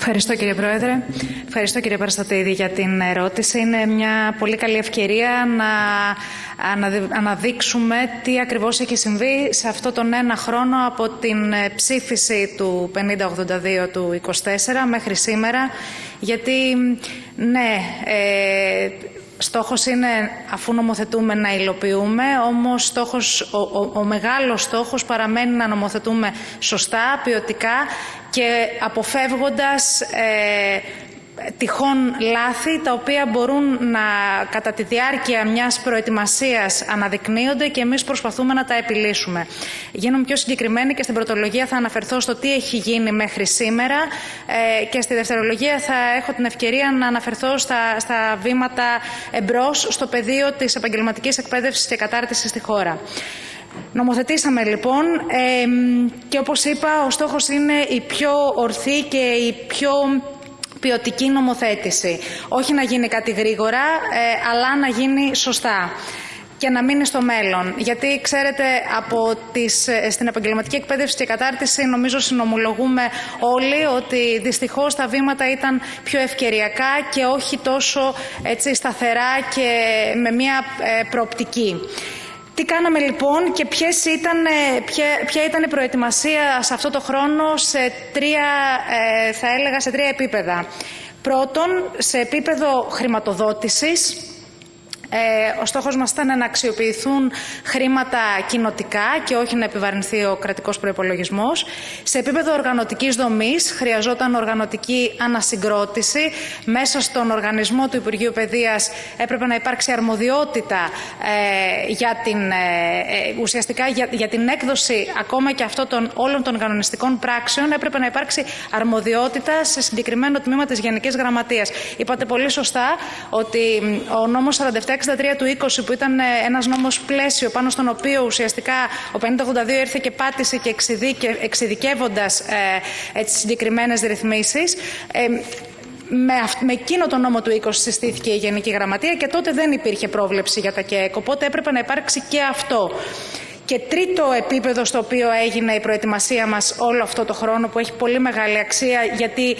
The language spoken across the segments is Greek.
Ευχαριστώ κύριε Πρόεδρε. Ευχαριστώ κύριε Παραστατήδη για την ερώτηση. Είναι μια πολύ καλή ευκαιρία να αναδείξουμε τι ακριβώς έχει συμβεί σε αυτό τον ένα χρόνο από την ψήφιση του 5082 του 24 μέχρι σήμερα. Γιατί, ναι, στόχος είναι, αφού νομοθετούμε, να υλοποιούμε, όμως ο μεγάλος στόχος παραμένει να νομοθετούμε σωστά, ποιοτικά και αποφεύγοντας τυχόν λάθη τα οποία μπορούν να κατά τη διάρκεια μιας προετοιμασίας αναδεικνύονται και εμείς προσπαθούμε να τα επιλύσουμε. Γίνομαι πιο συγκεκριμένη και στην πρωτολογία θα αναφερθώ στο τι έχει γίνει μέχρι σήμερα και στη δευτερολογία θα έχω την ευκαιρία να αναφερθώ στα βήματα εμπρός στο πεδίο της επαγγελματικής εκπαίδευσης και κατάρτισης στη χώρα. Νομοθετήσαμε λοιπόν και όπως είπα ο στόχος είναι η πιο ορθή και η πιο ποιοτική νομοθέτηση. Όχι να γίνει κάτι γρήγορα, αλλά να γίνει σωστά και να μείνει στο μέλλον. Γιατί, ξέρετε, στην επαγγελματική εκπαίδευση και κατάρτιση νομίζω συνομολογούμε όλοι ότι δυστυχώς τα βήματα ήταν πιο ευκαιριακά και όχι τόσο σταθερά και με μια προοπτική. Τι κάναμε λοιπόν και ποια ήταν η προετοιμασία σε αυτό το χρόνο σε τρία επίπεδα. Πρώτον, σε επίπεδο χρηματοδότησης. Ο στόχος μας ήταν να αξιοποιηθούν χρήματα κοινοτικά και όχι να επιβαρυνθεί ο κρατικός προϋπολογισμός. Σε επίπεδο οργανωτικής δομής χρειαζόταν οργανωτική ανασυγκρότηση. Μέσα στον οργανισμό του Υπουργείου Παιδείας έπρεπε να υπάρξει αρμοδιότητα ουσιαστικά για την έκδοση ακόμα και όλων των κανονιστικών πράξεων. Έπρεπε να υπάρξει αρμοδιότητα σε συγκεκριμένο τμήμα της Γενικής Γραμματείας. Είπατε πολύ σωστά ότι ο νόμος 4763 του 20, που ήταν ένας νόμος πλαίσιο πάνω στον οποίο ουσιαστικά ο 5082 ήρθε και πάτησε και εξειδικεύοντας συγκεκριμένες ρυθμίσεις, με εκείνο το νόμο του 20 συστήθηκε η Γενική Γραμματεία και τότε δεν υπήρχε πρόβλεψη για τα ΚΕΕΚ, οπότε έπρεπε να υπάρξει και αυτό. Και τρίτο επίπεδο στο οποίο έγινε η προετοιμασία μας όλο αυτό το χρόνο, που έχει πολύ μεγάλη αξία γιατί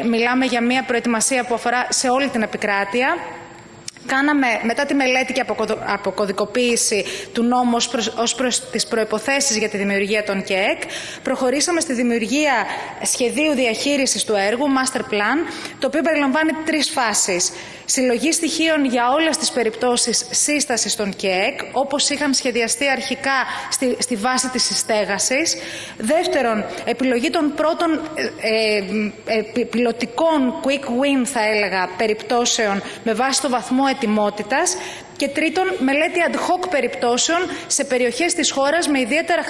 μιλάμε για μια προετοιμασία που αφορά σε όλη την επικράτεια. Κάναμε μετά τη μελέτη και αποκωδικοποίηση του νόμου ως προς τις προϋποθέσεις για τη δημιουργία των ΚΕΕΚ, προχωρήσαμε στη δημιουργία σχεδίου διαχείρισης του έργου, master plan, το οποίο περιλαμβάνει 3 φάσεις. Συλλογή στοιχείων για όλες τις περιπτώσεις σύστασης των ΚΕΕΚ, όπως είχαν σχεδιαστεί αρχικά στη βάση της συστέγασης. Δεύτερον, επιλογή των πρώτων πιλωτικών quick win, θα έλεγα, περιπτώσεων με βάση το βαθμό ετοιμότητας. Και τρίτον, μελέτη ad hoc περιπτώσεων σε περιοχές της χώρας με ιδιαίτερα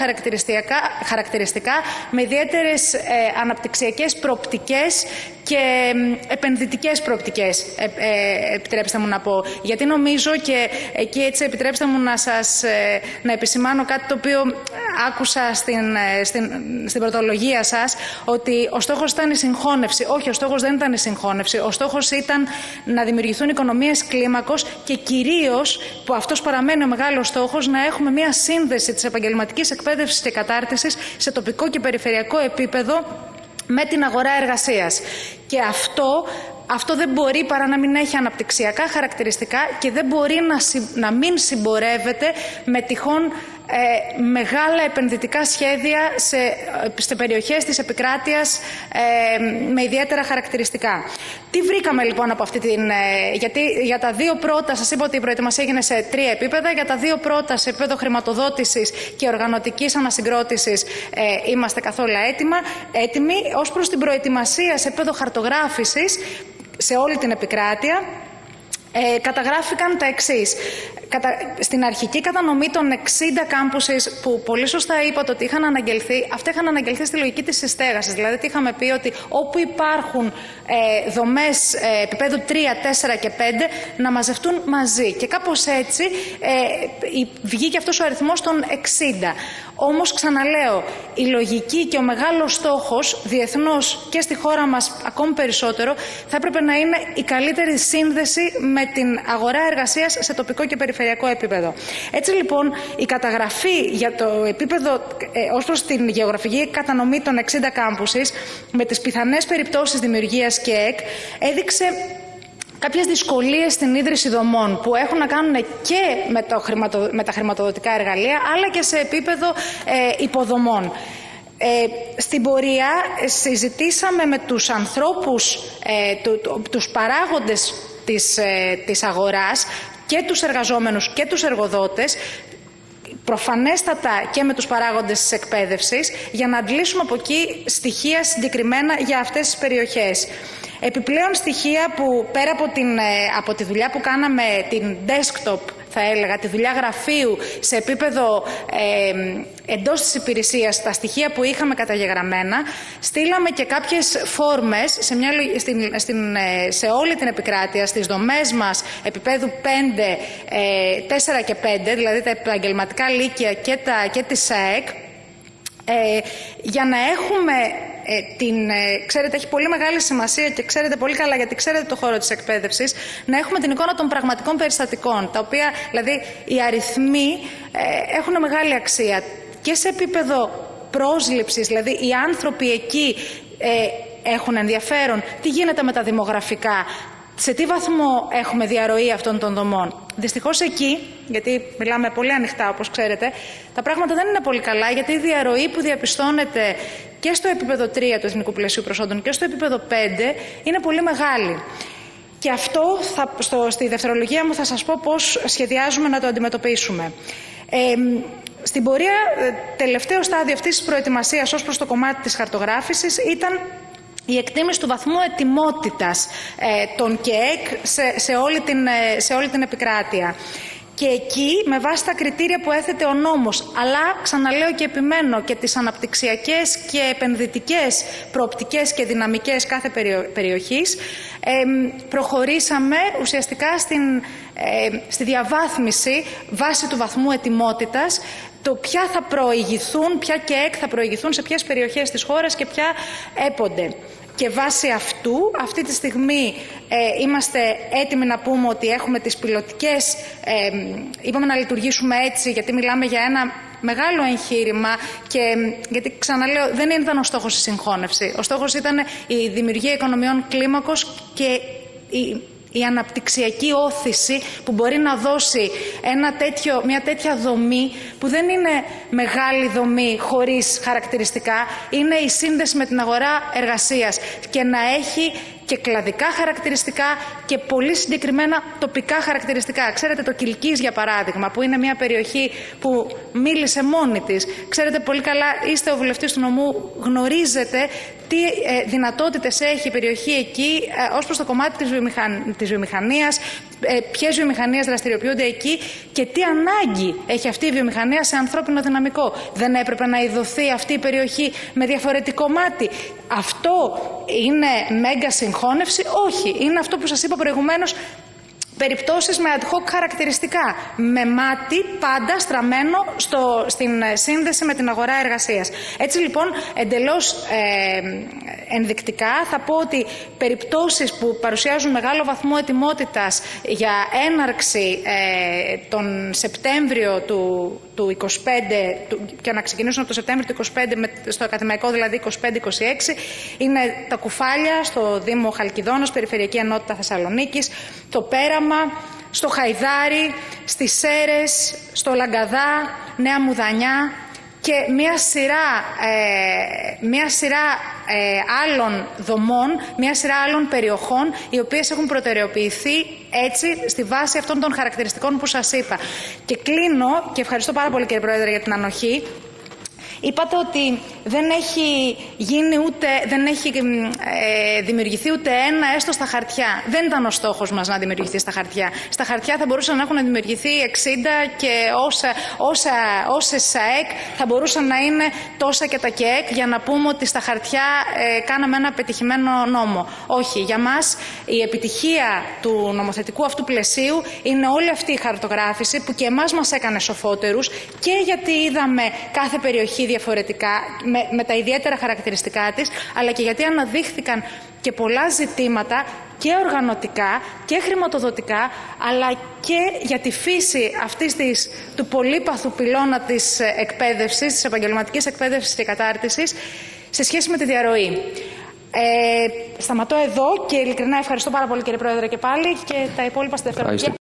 χαρακτηριστικά, με ιδιαίτερες αναπτυξιακές προοπτικές και επενδυτικές προοπτικές, επιτρέψτε μου να πω. Γιατί νομίζω, και εκεί έτσι επιτρέψτε μου να επισημάνω κάτι το οποίο άκουσα στην πρωτολογία σας, ότι ο στόχος ήταν η συγχώνευση. Όχι, ο στόχος δεν ήταν η συγχώνευση. Ο στόχος ήταν να δημιουργηθούν οικονομίες κλίμακος και κυρίως, που αυτός παραμένει ο μεγάλος στόχος, να έχουμε μια σύνδεση της επαγγελματικής εκπαίδευσης και κατάρτισης σε τοπικό και περιφερειακό επίπεδο με την αγορά εργασίας. Και αυτό δεν μπορεί παρά να μην έχει αναπτυξιακά χαρακτηριστικά και δεν μπορεί να μην συμπορεύεται με τυχόν μεγάλα επενδυτικά σχέδια σε περιοχές της επικράτειας με ιδιαίτερα χαρακτηριστικά. Τι βρήκαμε λοιπόν από γιατί για τα 2 πρώτα, σας είπα ότι η προετοιμασία έγινε σε 3 επίπεδα, για τα 2 πρώτα σε επίπεδο χρηματοδότησης και οργανωτικής ανασυγκρότησης είμαστε καθόλου έτοιμοι. Ως προς την προετοιμασία σε επίπεδο χαρτογράφησης σε όλη την επικράτεια, καταγράφηκαν τα εξής. Στην αρχική κατανομή των 60 κάμπουσες που πολύ σωστά είπατε ότι είχαν αναγγελθεί, αυτά είχαν αναγγελθεί στη λογική της συστέγασης. Δηλαδή, τι είχαμε πει, ότι όπου υπάρχουν δομές επίπεδου 3, 4 και 5 να μαζευτούν μαζί. Και κάπως έτσι βγήκε αυτός ο αριθμός των 60. Όμως, ξαναλέω, η λογική και ο μεγάλος στόχος διεθνώς και στη χώρα μας ακόμη περισσότερο θα έπρεπε να είναι η καλύτερη σύνδεση με την αγορά εργασίας σε τοπικό και περιφερειακό περιφερειακό επίπεδο. Έτσι λοιπόν η καταγραφή για το επίπεδο ως προς την γεωγραφική κατανομή των 60 κάμπουσης με τις πιθανές περιπτώσεις δημιουργίας ΚΕΕΚ έδειξε κάποιες δυσκολίες στην ίδρυση δομών που έχουν να κάνουν και με τα χρηματοδοτικά εργαλεία αλλά και σε επίπεδο υποδομών. Στην πορεία συζητήσαμε με τους ανθρώπους, τους παράγοντες της αγοράς και τους εργαζόμενους και τους εργοδότες, προφανέστατα και με τους παράγοντες της εκπαίδευσης, για να αντλήσουμε από εκεί στοιχεία συγκεκριμένα για αυτές τις περιοχές. Επιπλέον στοιχεία που πέρα από τη δουλειά που κάναμε, την desktop θα έλεγα, τη δουλειά γραφείου σε επίπεδο εντός της υπηρεσίας, τα στοιχεία που είχαμε καταγεγραμμένα, στείλαμε και κάποιες φόρμες σε όλη την επικράτεια, στις δομές μας επίπεδου 5, 4 και 5, δηλαδή τα επαγγελματικά λύκεια και τη ΣΑΕΚ, για να έχουμε ξέρετε, έχει πολύ μεγάλη σημασία και ξέρετε πολύ καλά, γιατί ξέρετε το χώρο της εκπαίδευσης, να έχουμε την εικόνα των πραγματικών περιστατικών, τα οποία, δηλαδή, οι αριθμοί έχουν μεγάλη αξία και σε επίπεδο πρόσληψης, δηλαδή οι άνθρωποι εκεί έχουν ενδιαφέρον, τι γίνεται με τα δημογραφικά, σε τι βαθμό έχουμε διαρροή αυτών των δομών. Δυστυχώς εκεί, γιατί μιλάμε πολύ ανοιχτά όπως ξέρετε, τα πράγματα δεν είναι πολύ καλά, γιατί η διαρροή που διαπιστώνεται και στο επίπεδο 3 του Εθνικού Πλαισίου Προσόντων και στο επίπεδο 5 είναι πολύ μεγάλη. Και αυτό στη δευτερολογία μου θα σας πω πώς σχεδιάζουμε να το αντιμετωπίσουμε. Στην πορεία, τελευταίο στάδιο αυτής της προετοιμασίας ως προς το κομμάτι της χαρτογράφησης ήταν η εκτίμηση του βαθμού ετοιμότητας των ΚΕΕΚ σε όλη την επικράτεια. Και εκεί, με βάση τα κριτήρια που έθετε ο νόμος, αλλά ξαναλέω και επιμένω και τις αναπτυξιακές και επενδυτικές προοπτικές και δυναμικές κάθε περιοχής, προχωρήσαμε ουσιαστικά στη διαβάθμιση βάσει του βαθμού ετοιμότητας, το ποια θα προηγηθούν, ποια ΚΕΕΚ θα προηγηθούν σε ποιες περιοχές της χώρας και ποια έπονται. Και βάσει αυτού, αυτή τη στιγμή είμαστε έτοιμοι να πούμε ότι έχουμε τις πιλωτικές, είπαμε να λειτουργήσουμε έτσι, γιατί μιλάμε για ένα μεγάλο εγχείρημα και γιατί ξαναλέω δεν ήταν ο στόχος η συγχώνευση. Ο στόχος ήταν η δημιουργία οικονομιών κλίμακος και η αναπτυξιακή όθηση που μπορεί να δώσει μια τέτοια δομή που δεν είναι μεγάλη δομή χωρίς χαρακτηριστικά, είναι η σύνδεση με την αγορά εργασίας και να έχει και κλαδικά χαρακτηριστικά και πολύ συγκεκριμένα τοπικά χαρακτηριστικά. Ξέρετε το Κιλκής για παράδειγμα, που είναι μια περιοχή που μίλησε μόνη της. Ξέρετε πολύ καλά, είστε ο βουλευτής του νομού, γνωρίζετε τι δυνατότητες έχει η περιοχή εκεί ως προς το κομμάτι της βιομηχανίας, ποιες βιομηχανίες δραστηριοποιούνται εκεί και τι ανάγκη έχει αυτή η βιομηχανία σε ανθρώπινο δυναμικό. Δεν έπρεπε να ειδωθεί αυτή η περιοχή με διαφορετικό μάτι? Αυτό είναι μέγα συγχώνευση? Όχι. Είναι αυτό που σας είπα προηγουμένως, περιπτώσεις με ad hoc χαρακτηριστικά, με μάτι πάντα στραμμένο στην σύνδεση με την αγορά εργασίας. Έτσι λοιπόν, εντελώς ενδεικτικά θα πω ότι περιπτώσεις που παρουσιάζουν μεγάλο βαθμό ετοιμότητας για έναρξη τον Σεπτέμβριο του 25 και να ξεκινήσουν από το Σεπτέμβριο του 25 στο ακαδημαϊκό, δηλαδή 25-26, είναι τα Κουφάλια στο Δήμο Χαλκιδόνος, Περιφερειακή Ενότητα Θεσσαλονίκης, το Πέραμα, στο Χαϊδάρι, στις Σέρες, στο Λαγκαδά, Νέα Μουδανιά και μια σειρά άλλων δομών, μια σειρά άλλων περιοχών, οι οποίες έχουν προτεραιοποιηθεί έτσι στη βάση αυτών των χαρακτηριστικών που σας είπα. Και κλείνω, και ευχαριστώ πάρα πολύ κύριε Πρόεδρε για την ανοχή. Είπατε ότι δεν έχει δημιουργηθεί ούτε ένα έστω στα χαρτιά. Δεν ήταν ο στόχος μας να δημιουργηθεί στα χαρτιά. Στα χαρτιά θα μπορούσαν να έχουν δημιουργηθεί 60 και όσες ΣΑΕΚ θα μπορούσαν να είναι τόσα και τα ΚΕΕΚ, για να πούμε ότι στα χαρτιά κάναμε ένα πετυχημένο νόμο. Όχι, για μας η επιτυχία του νομοθετικού αυτού πλαισίου είναι όλη αυτή η χαρτογράφηση που και εμάς μας έκανε σοφότερους, και γιατί είδαμε κάθε περιοχή διαφορετικά, με τα ιδιαίτερα χαρακτηριστικά της, αλλά και γιατί αναδείχθηκαν και πολλά ζητήματα και οργανωτικά και χρηματοδοτικά, αλλά και για τη φύση αυτής του πολύπαθου πυλώνα της εκπαίδευσης, της επαγγελματικής εκπαίδευσης και κατάρτισης, σε σχέση με τη διαρροή. Σταματώ εδώ και ειλικρινά ευχαριστώ πάρα πολύ, κύριε Πρόεδρε, και πάλι, και τα υπόλοιπα στη δευτερολογία.